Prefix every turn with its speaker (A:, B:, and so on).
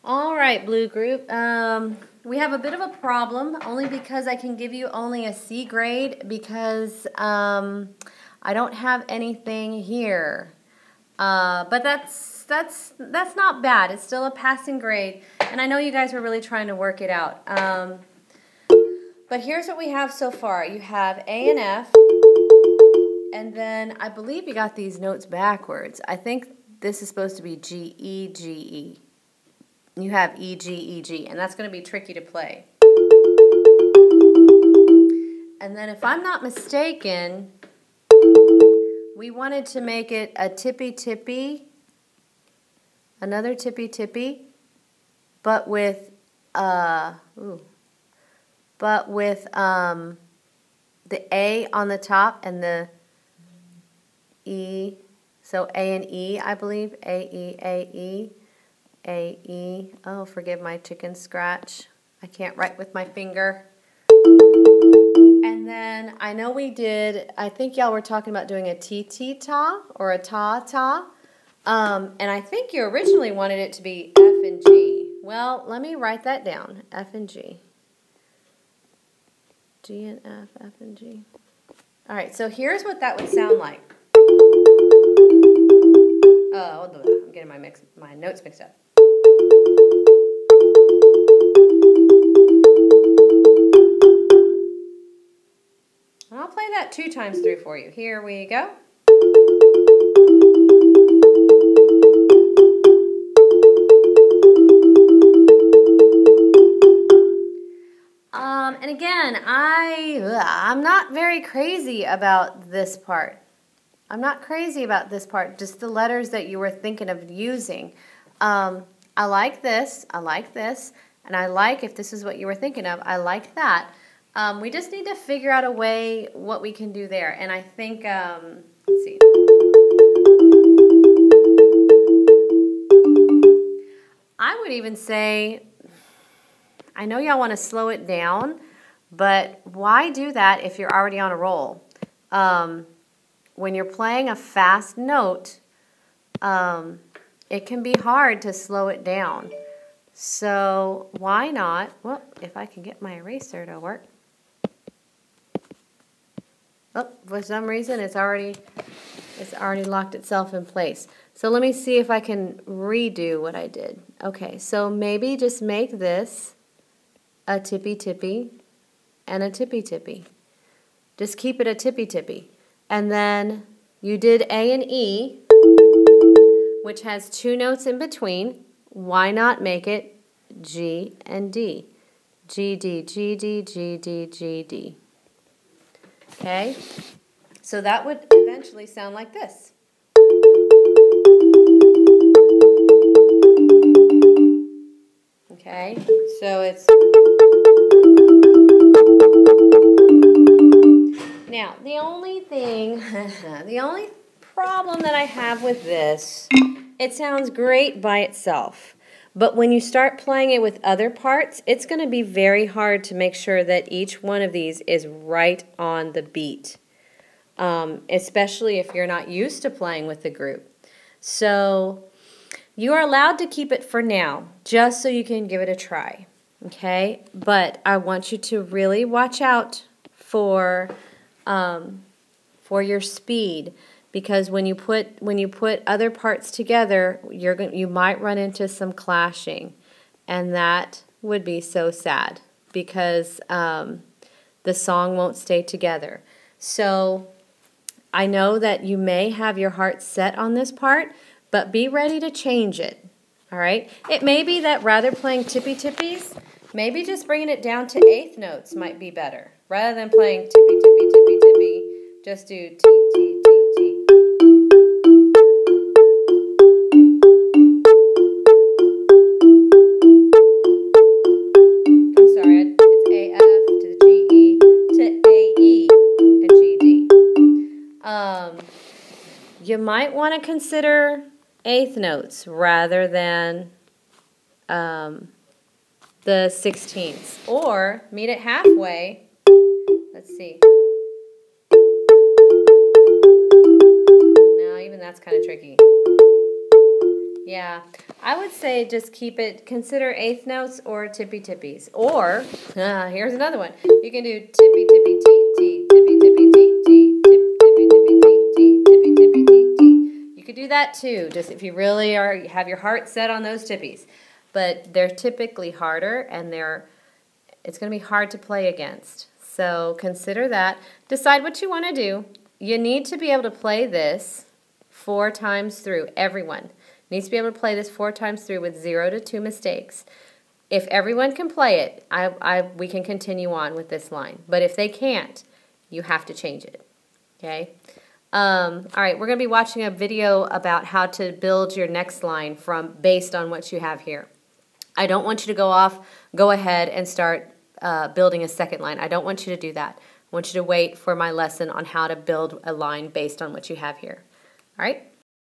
A: All right, Blue Group. We have a bit of a problem, only because I can give you only a C grade because I don't have anything here. But that's not bad. It's still a passing grade, and I know you guys were really trying to work it out. But here's what we have so far. You have A and F, and then I believe you got these notes backwards. I think this is supposed to be G, E, G, E. You have E, G, E, G, and that's going to be tricky to play. And then if I'm not mistaken, we wanted to make it a tippy-tippy, another tippy-tippy, but with, the A on the top and the E, so A and E, I believe, A, E, A, E. A, E, oh, forgive my chicken scratch. I can't write with my finger. And then I know we did, I think y'all were talking about doing a T-T-ta or a ta-ta. And I think you originally wanted it to be F and G. Well, let me write that down, F and G. G and F, F and G. All right, so here's what that would sound like. Oh, I'm getting my notes mixed up. I'll play that 2 times through for you. Here we go. And again, I'm not very crazy about this part. I'm not crazy about this part, just the letters that you were thinking of using. I like this, and I like, if this is what you were thinking of, I like that. We just need to figure out a way what we can do there. And I think, let's see. I would even say, I know y'all want to slow it down, but why do that if you're already on a roll? When you're playing a fast note, it can be hard to slow it down. So why not, well, if I can get my eraser to work. Oh, for some reason it's already locked itself in place. So let me see if I can redo what I did. Okay, so maybe just make this a tippy-tippy and a tippy-tippy. Just keep it a tippy-tippy. And then you did A and E, which has 2 notes in between. Why not make it G and D? G, D, G, D, G, D, G, D. Okay, so that would eventually sound like this. Okay, so it's... Now, the only thing, the only problem that I have with this, it sounds great by itself. But when you start playing it with other parts, it's going to be very hard to make sure that each one of these is right on the beat, especially if you're not used to playing with the group. So you are allowed to keep it for now, just so you can give it a try, okay? But I want you to really watch out for your speed. Because when you put other parts together, you might run into some clashing, and that would be so sad because the song won't stay together. So I know that you may have your heart set on this part, but be ready to change it. All right? It may be that rather playing tippy-tippies, maybe just bringing it down to 8th notes might be better. Rather than playing tippy-tippy-tippy-tippy, just do T-T-T-T. You might want to consider 8th notes rather than the 16ths, or meet it halfway. Let's see. Now even that's kind of tricky. Yeah, I would say just keep it, consider eighth notes or tippy tippies. Or, here's another one. You can do tippy tippy tee tee, tippy tippy tee tee, tip tippy tippy tee tee, tippy tippy tee tee. You could do that too, just if you really have your heart set on those tippies. But they're typically harder, and it's going to be hard to play against. So consider that. Decide what you want to do. You need to be able to play this 4 times through. Everyone needs to be able to play this 4 times through with 0 to 2 mistakes. If everyone can play it, we can continue on with this line. But if they can't, you have to change it. Okay? All right, we're going to be watching a video about how to build your next line based on what you have here. I don't want you to go ahead and start building a second line. I don't want you to do that. I want you to wait for my lesson on how to build a line based on what you have here. All right?